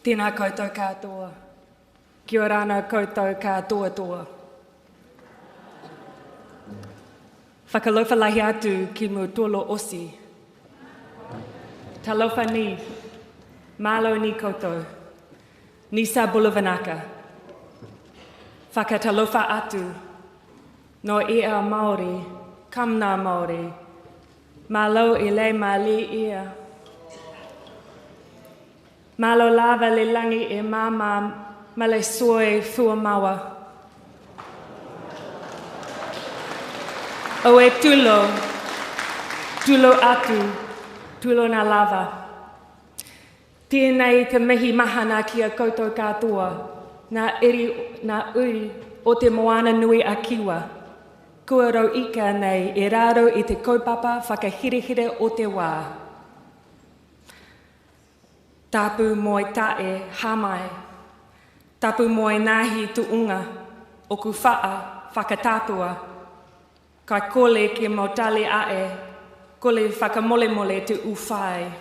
Tēnā koutou katoa. Kia ora anō koutou katoa toa. Whakalofa lahi atu ki mu tolo osi. Talofa ni, malo ni koutou, nisa bulavanaka. Whakatalofa atu, no ia Māori, kamna Māori, malo I le mali ia. Malo lava le langi e mama ma le soe fua mawa. O e tulo atu, tulo na lava. Tēnei te mihi mahana ki a koutou katoa, nā uri o te moana nui a kiwa. Kua rau ika nei e raro I te kaupapa whakahirehere o te wā. Tapu moi tae hamai, tapu moi nahi tuunga, oku faa whakatatua, kai kole ki mautali ae, kole whakamole te uwhai.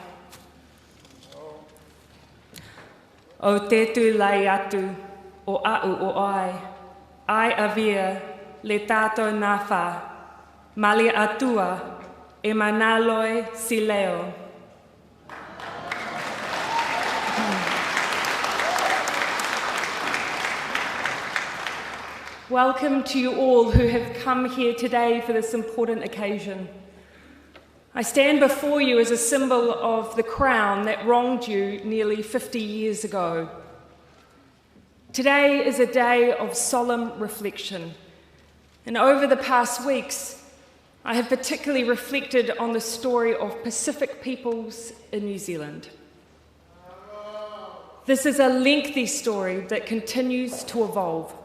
O te tu lai atu, o au o ai avia le tātou nā whā, mali atua e manaloi si leo. Welcome to you all who have come here today for this important occasion. I stand before you as a symbol of the crown that wronged you nearly 50 years ago. Today is a day of solemn reflection, and over the past weeks, I have particularly reflected on the story of Pacific peoples in New Zealand. This is a lengthy story that continues to evolve.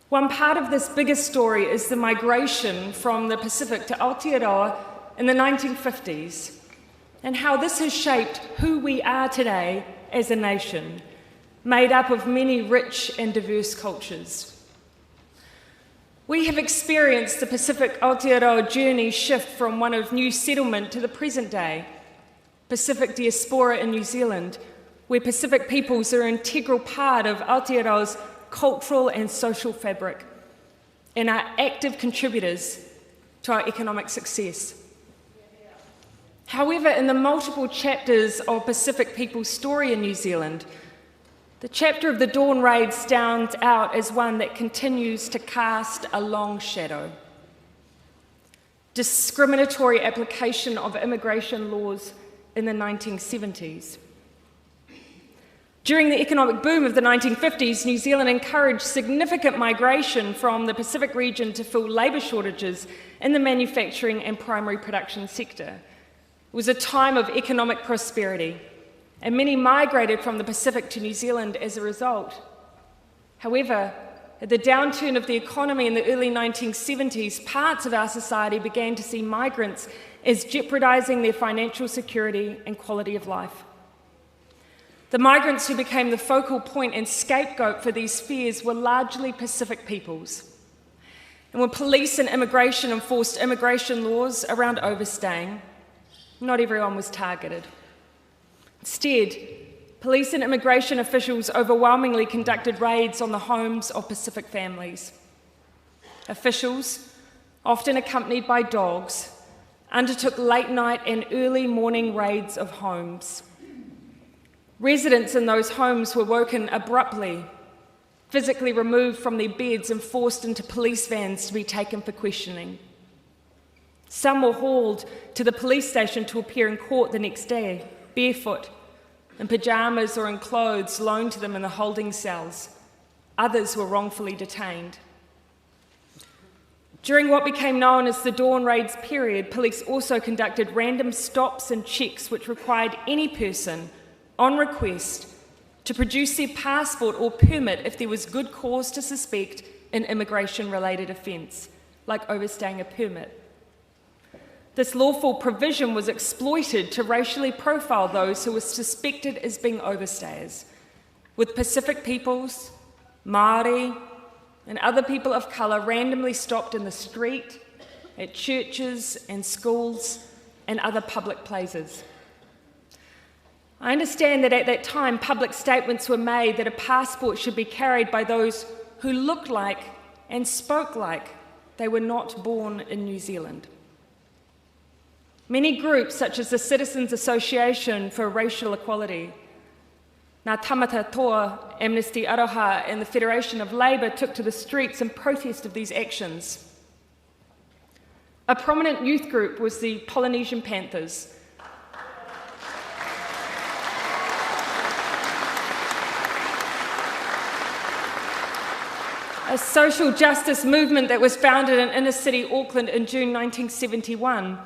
One part of this bigger story is the migration from the Pacific to Aotearoa in the 1950s, and how this has shaped who we are today as a nation, made up of many rich and diverse cultures. We have experienced the Pacific Aotearoa journey shift from one of new settlement to the present day, Pacific diaspora in New Zealand, where Pacific peoples are an integral part of Aotearoa's cultural and social fabric, and are active contributors to our economic success. However, in the multiple chapters of Pacific people's story in New Zealand, the chapter of the Dawn Raid stands out as one that continues to cast a long shadow. Discriminatory application of immigration laws in the 1970s. During the economic boom of the 1950s, New Zealand encouraged significant migration from the Pacific region to fill labour shortages in the manufacturing and primary production sector. It was a time of economic prosperity, and many migrated from the Pacific to New Zealand as a result. However, at the downturn of the economy in the early 1970s, parts of our society began to see migrants as jeopardising their financial security and quality of life. The migrants who became the focal point and scapegoat for these fears were largely Pacific peoples. And when police and immigration enforced immigration laws around overstaying, not everyone was targeted. Instead, police and immigration officials overwhelmingly conducted raids on the homes of Pacific families. Officials, often accompanied by dogs, undertook late-night and early morning raids of homes. Residents in those homes were woken abruptly, physically removed from their beds and forced into police vans to be taken for questioning. Some were hauled to the police station to appear in court the next day, barefoot, in pyjamas or in clothes loaned to them in the holding cells. Others were wrongfully detained. During what became known as the Dawn Raids period, police also conducted random stops and checks which required any person on request to produce their passport or permit if there was good cause to suspect an immigration-related offence, like overstaying a permit. This lawful provision was exploited to racially profile those who were suspected as being overstayers, with Pacific peoples, Māori, and other people of colour randomly stopped in the street, at churches and schools, and other public places. I understand that at that time public statements were made that a passport should be carried by those who looked like and spoke like they were not born in New Zealand. Many groups, such as the Citizens Association for Racial Equality, Ngā Tamata Toa, Amnesty Aroha, and the Federation of Labour took to the streets in protest of these actions. A prominent youth group was the Polynesian Panthers. A social justice movement that was founded in inner-city Auckland in June 1971.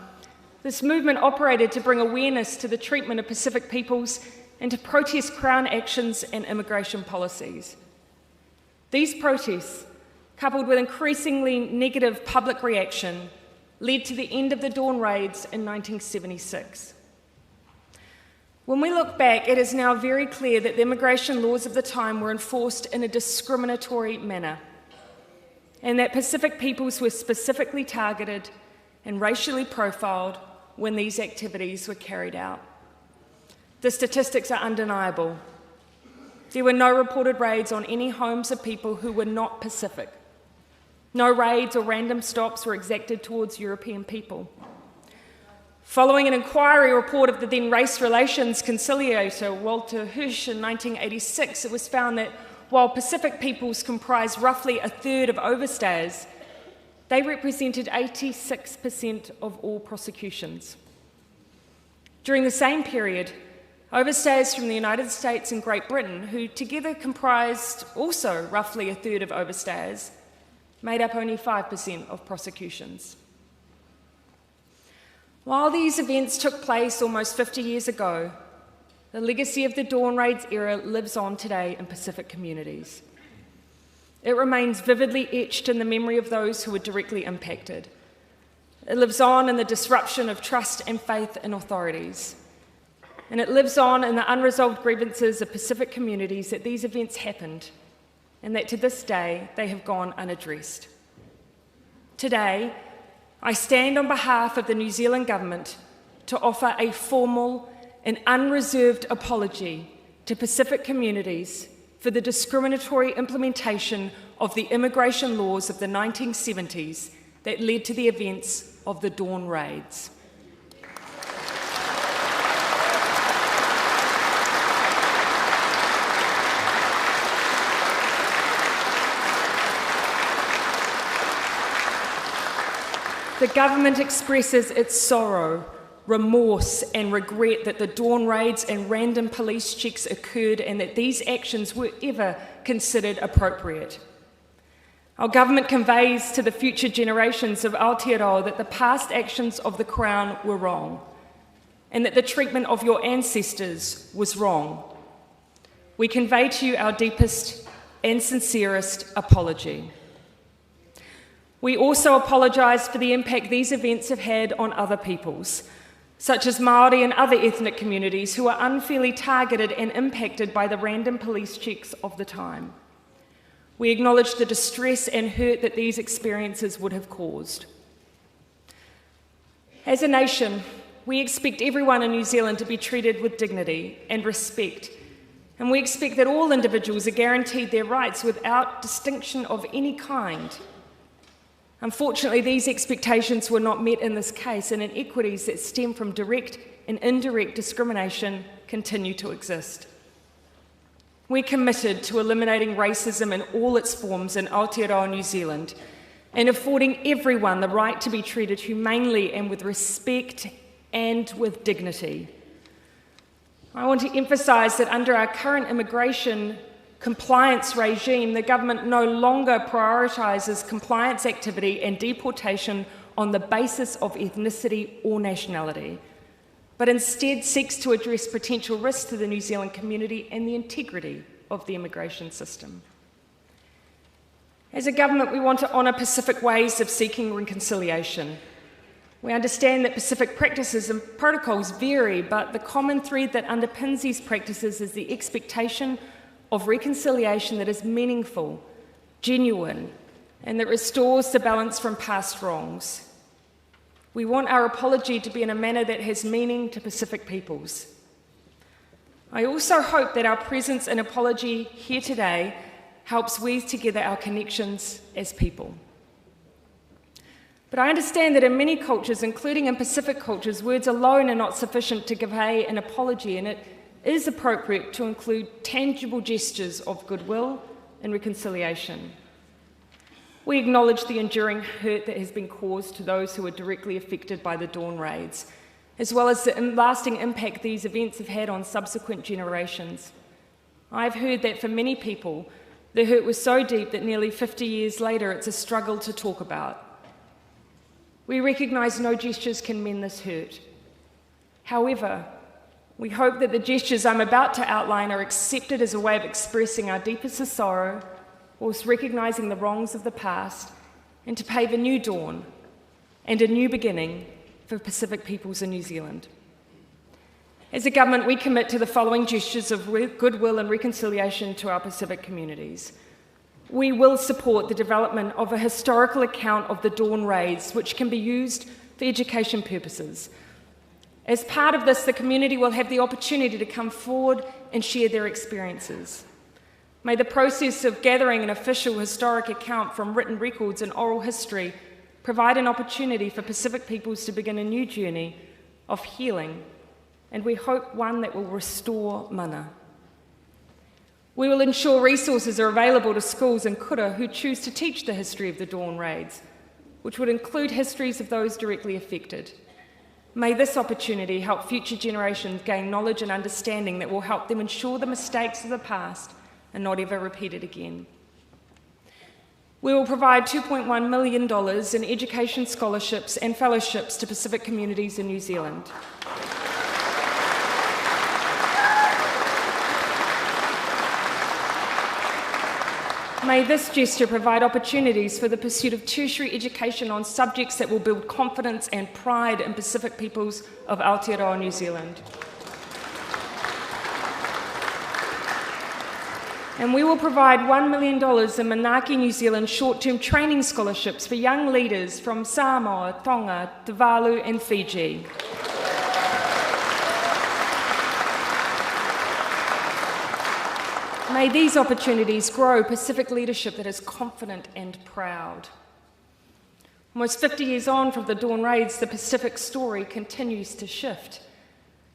This movement operated to bring awareness to the treatment of Pacific peoples and to protest Crown actions and immigration policies. These protests, coupled with increasingly negative public reaction, led to the end of the Dawn Raids in 1976. When we look back, it is now very clear that the immigration laws of the time were enforced in a discriminatory manner, and that Pacific peoples were specifically targeted and racially profiled when these activities were carried out. The statistics are undeniable. There were no reported raids on any homes of people who were not Pacific. No raids or random stops were exacted towards European people. Following an inquiry report of the then Race Relations Conciliator Walter Hirsch in 1986, it was found that while Pacific peoples comprised roughly a third of overstayers, they represented 86% of all prosecutions. During the same period, overstayers from the United States and Great Britain, who together comprised also roughly a third of overstayers, made up only 5% of prosecutions. While these events took place almost 50 years ago, the legacy of the Dawn Raids era lives on today in Pacific communities. It remains vividly etched in the memory of those who were directly impacted. It lives on in the disruption of trust and faith in authorities. And it lives on in the unresolved grievances of Pacific communities that these events happened, and that to this day they have gone unaddressed. Today, I stand on behalf of the New Zealand Government to offer a formal and unreserved apology to Pacific communities for the discriminatory implementation of the immigration laws of the 1970s that led to the events of the Dawn Raids. The government expresses its sorrow, remorse and regret that the Dawn Raids and random police checks occurred and that these actions were ever considered appropriate. Our government conveys to the future generations of Aotearoa that the past actions of the Crown were wrong and that the treatment of your ancestors was wrong. We convey to you our deepest and sincerest apology. We also apologise for the impact these events have had on other peoples, such as Māori and other ethnic communities who are unfairly targeted and impacted by the random police checks of the time. We acknowledge the distress and hurt that these experiences would have caused. As a nation, we expect everyone in New Zealand to be treated with dignity and respect, and we expect that all individuals are guaranteed their rights without distinction of any kind. Unfortunately, these expectations were not met in this case, and inequities that stem from direct and indirect discrimination continue to exist. We're committed to eliminating racism in all its forms in Aotearoa, New Zealand, and affording everyone the right to be treated humanely and with respect and with dignity. I want to emphasise that under our current immigration compliance regime, the government no longer prioritises compliance activity and deportation on the basis of ethnicity or nationality, but instead seeks to address potential risks to the New Zealand community and the integrity of the immigration system. As a government, we want to honour Pacific ways of seeking reconciliation. We understand that Pacific practices and protocols vary, but the common thread that underpins these practices is the expectation of reconciliation that is meaningful, genuine, and that restores the balance from past wrongs. We want our apology to be in a manner that has meaning to Pacific peoples. I also hope that our presence and apology here today helps weave together our connections as people. But I understand that in many cultures, including in Pacific cultures, words alone are not sufficient to convey an apology, and it is appropriate to include tangible gestures of goodwill and reconciliation. We acknowledge the enduring hurt that has been caused to those who were directly affected by the Dawn raids, as well as the lasting impact these events have had on subsequent generations. I've heard that for many people, the hurt was so deep that nearly 50 years later, it's a struggle to talk about. We recognise no gestures can mend this hurt. However, we hope that the gestures I'm about to outline are accepted as a way of expressing our deepest sorrow, whilst recognising the wrongs of the past, and to pave a new dawn and a new beginning for Pacific peoples in New Zealand. As a government, we commit to the following gestures of goodwill and reconciliation to our Pacific communities. We will support the development of a historical account of the Dawn raids, which can be used for education purposes. As part of this, the community will have the opportunity to come forward and share their experiences. May the process of gathering an official historic account from written records and oral history provide an opportunity for Pacific peoples to begin a new journey of healing, and we hope one that will restore mana. We will ensure resources are available to schools and kura who choose to teach the history of the Dawn raids, which would include histories of those directly affected. May this opportunity help future generations gain knowledge and understanding that will help them ensure the mistakes of the past are not ever repeated again. We will provide $2.1 million in education scholarships and fellowships to Pacific communities in New Zealand. May this gesture provide opportunities for the pursuit of tertiary education on subjects that will build confidence and pride in Pacific peoples of Aotearoa, New Zealand. And we will provide $1 million in Manaaki, New Zealand short-term training scholarships for young leaders from Samoa, Tonga, Tuvalu and Fiji. May these opportunities grow Pacific leadership that is confident and proud. Almost 50 years on from the Dawn raids, the Pacific story continues to shift.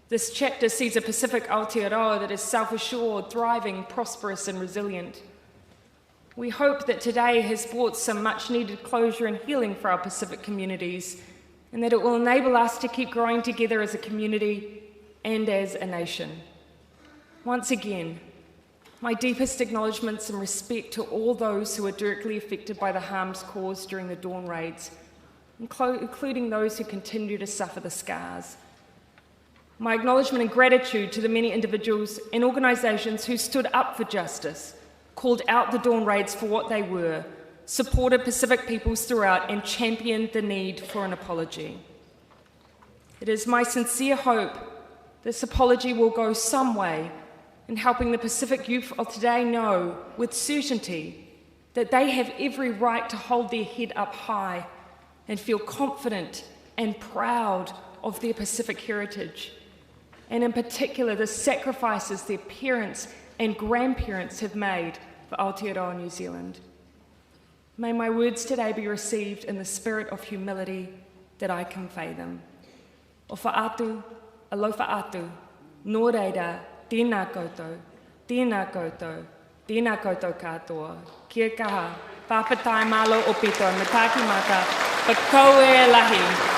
This chapter sees a Pacific Aotearoa that is self-assured, thriving, prosperous and resilient. We hope that today has brought some much-needed closure and healing for our Pacific communities, and that it will enable us to keep growing together as a community and as a nation. Once again, my deepest acknowledgements and respect to all those who are directly affected by the harms caused during the Dawn raids, including those who continue to suffer the scars. My acknowledgement and gratitude to the many individuals and organisations who stood up for justice, called out the Dawn raids for what they were, supported Pacific peoples throughout and championed the need for an apology. It is my sincere hope this apology will go some way in helping the Pacific youth of today know with certainty that they have every right to hold their head up high and feel confident and proud of their Pacific heritage, and in particular the sacrifices their parents and grandparents have made for Aotearoa, New Zealand. May my words today be received in the spirit of humility that I convey them. O whaatu, alofa atu, nō reira, tēnā koutou, tēnā koutou, tēnā koutou katoa, kia kaha, pāpatai malo o pito, mataki mata, pa koe lahi.